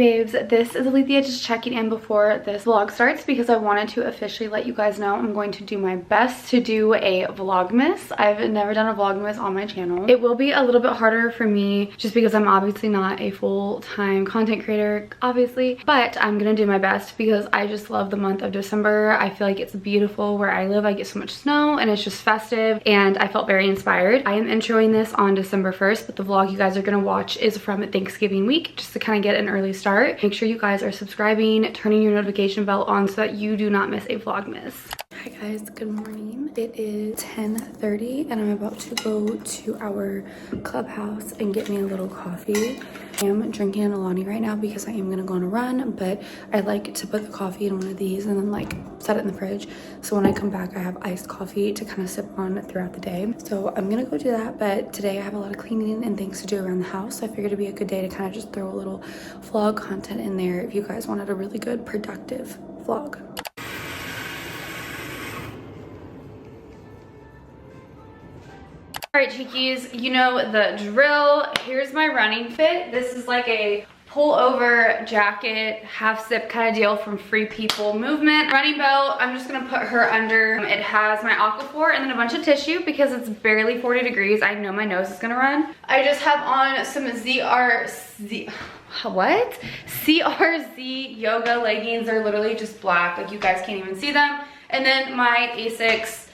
babes, this is Alethea just checking in before this vlog starts because I wanted to officially let you guys know I'm going to do my best to do a vlogmas. I've never done a vlogmas on my channel. It will be a little bit harder for me just because I'm obviously not a full-time content creator, obviously, but I'm gonna do my best because I just love the month of December. I feel like it's beautiful where I live. I get so much snow and it's just festive and I felt very inspired. I am introing this on December 1st, but the vlog you guys are gonna watch is from Thanksgiving week just to kind of get an early start. Make sure you guys are subscribing, turning your notification bell on so that you do not miss a vlogmas. Hi guys, good morning. It is 10:30 and I'm about to go to our clubhouse and get me a little coffee. I am drinking a Alani right now because I am gonna go on a run, but I like to put the coffee in one of these and then like set it in the fridge. So when I come back, I have iced coffee to kind of sip on throughout the day. So I'm gonna go do that, but today I have a lot of cleaning and things to do around the house. So I figured it'd be a good day to kind of just throw a little vlog content in there if you guys wanted a really good, productive vlog. All right, cheekies, you know the drill. Here's my running fit. This is like a pull-over jacket, half-zip kind of deal from Free People movement. Running belt, I'm just gonna put her under. It has my Aquaphor and then a bunch of tissue because it's barely 40 degrees. I know my nose is gonna run. I just have on some CRZ yoga leggings. They're literally just black, like you guys can't even see them. And then my Asics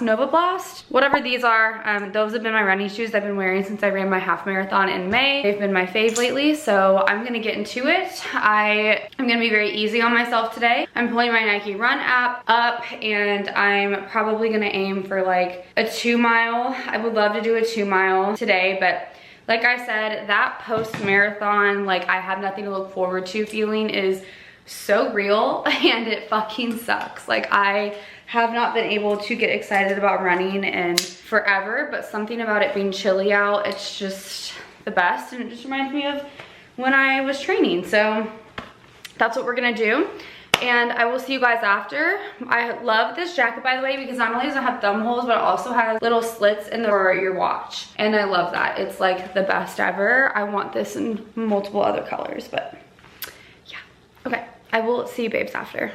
Nova Blast, whatever these are. Those have been my running shoes I've been wearing since I ran my half marathon in May. They've been my fave lately, so I'm gonna get into it. I'm gonna be very easy on myself today. I'm pulling my Nike Run app up and I'm probably gonna aim for like a 2 mile. I would love to do a 2 mile today, but like I said, that post-marathon, like I have nothing to look forward to feeling is so real and it fucking sucks. Like I have not been able to get excited about running in forever, but something about it being chilly out, it's just the best and it just reminds me of when I was training. So that's what we're gonna do and I will see you guys after. I love this jacket, by the way, because not only does it have thumb holes, but it also has little slits in for your watch, and I love that. It's like the best ever. I want this in multiple other colors, but yeah. Okay, I will see you babes after.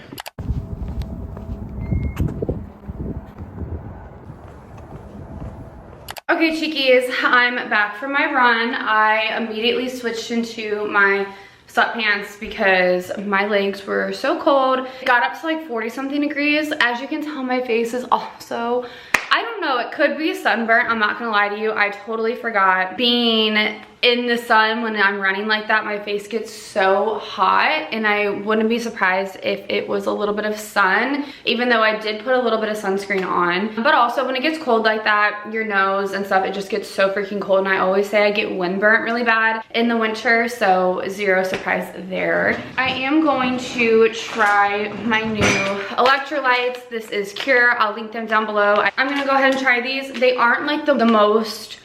Okay, cheekies, I'm back from my run. I immediately switched into my sweatpants because my legs were so cold. It got up to like 40 something degrees. As you can tell, my face is also, I don't know, it could be sunburnt. I'm not gonna lie to you. I totally forgot being in the sun when I'm running like that. My face gets so hot and I wouldn't be surprised if it was a little bit of sun, even though I did put a little bit of sunscreen on. But also when it gets cold like that, your nose and stuff, it just gets so freaking cold. And I always say I get windburnt really bad in the winter, so zero surprise there. I am going to try my new electrolytes. This is Cure. I'll link them down below. I'm gonna go ahead and try these. They aren't like the most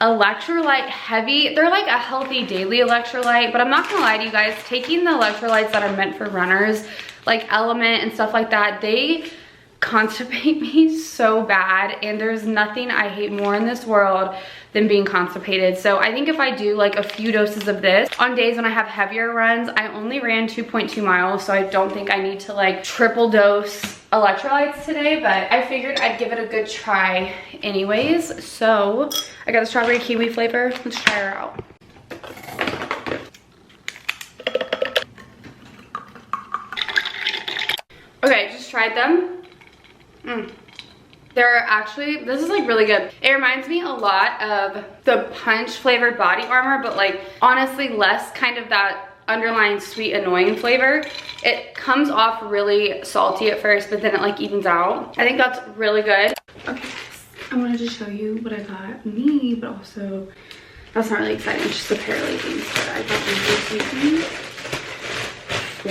electrolyte heavy. They're like a healthy daily electrolyte, but I'm not gonna lie to you guys, taking the electrolytes that are meant for runners, like Element and stuff like that, they constipate me so bad, and there's nothing I hate more in this world than being constipated. So I think if I do like a few doses of this on days when I have heavier runs, I only ran 2.2 miles, so I don't think I need to like triple dose electrolytes today, but I figured I'd give it a good try anyways. So I got the strawberry kiwi flavor. Let's try her out. Okay, just tried them. They're actually, this is like really good. It reminds me a lot of the Punch flavored body armor, but like honestly less kind of that underlying sweet annoying flavor. It comes off really salty at first, but then it like evens out. I think that's really good. Okay, I wanted to show you what I got me, but also that's not really exciting. It's just a pair of leggings that I got these for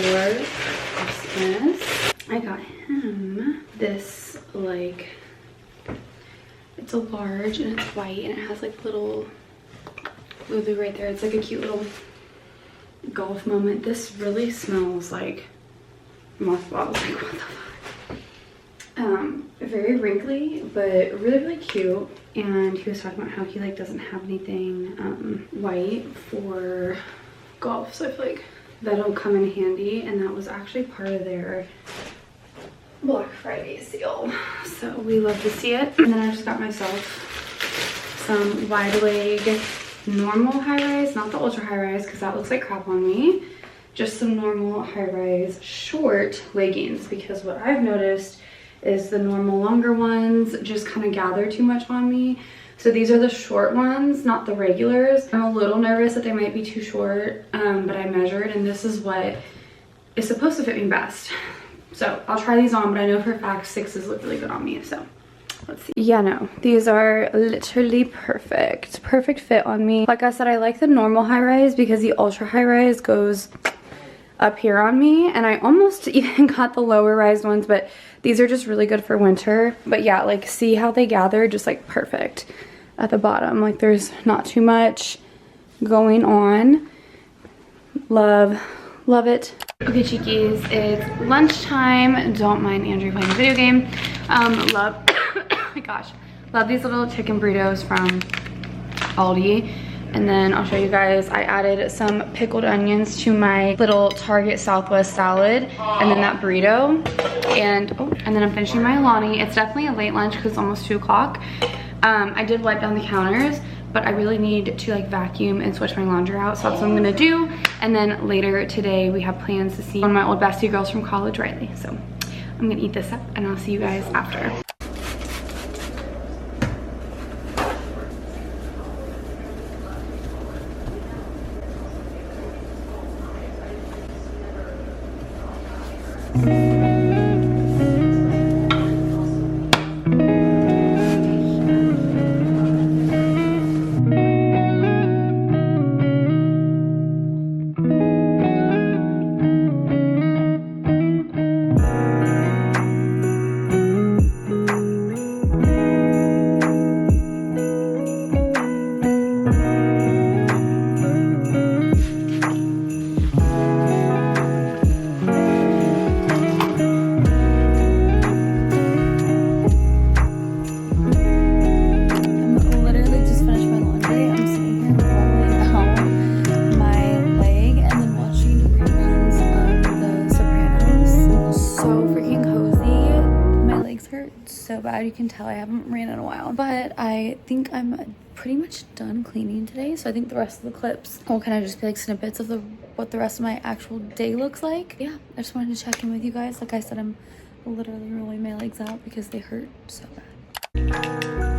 Christmas. I got him this like, it's a large and it's white and it has like little Lulu right there. It's like a cute little golf moment. This really smells like mothballs. Like what the fuck? If very wrinkly, but really, really cute. And he was talking about how he like doesn't have anything white for golf. So I feel like that'll come in handy. And that was actually part of their Black Friday sale. So we love to see it. And then I just got myself some wide leg normal high-rise, not the ultra high-rise because that looks like crap on me. Just some normal high-rise short leggings, because what I've noticed is the normal longer ones just kind of gather too much on me. So these are the short ones, not the regulars. I'm a little nervous that they might be too short, but I measured and this is what is supposed to fit me best. So I'll try these on, but I know for a fact 6s look really good on me, so let's see. Yeah, no, these are literally perfect. Perfect fit on me. Like I said, I like the normal high-rise because the ultra high-rise goes up here on me, and I almost even got the lower rise ones, but these are just really good for winter. But yeah, like see how they gather just like perfect at the bottom. Like there's not too much going on. Love it. Okay, cheekies, it's lunchtime. Don't mind Andrew playing a video game. Love oh my gosh, love these little chicken burritos from Aldi. And then I'll show you guys, I added some pickled onions to my little Target Southwest salad, and then that burrito. And then I'm finishing my Alani. It's definitely a late lunch because it's almost 2 o'clock. I did wipe down the counters, but I really need to like vacuum and switch my laundry out, so that's what I'm gonna do. And then later today we have plans to see one of my old bestie girls from college, Riley. So I'm gonna eat this up and I'll see you guys after. So bad, you can tell I haven't ran in a while, but I think I'm pretty much done cleaning today. So I think the rest of the clips will kind of just be like snippets of what the rest of my actual day looks like. Yeah, I just wanted to check in with you guys. Like I said, I'm literally rolling my legs out because they hurt so bad.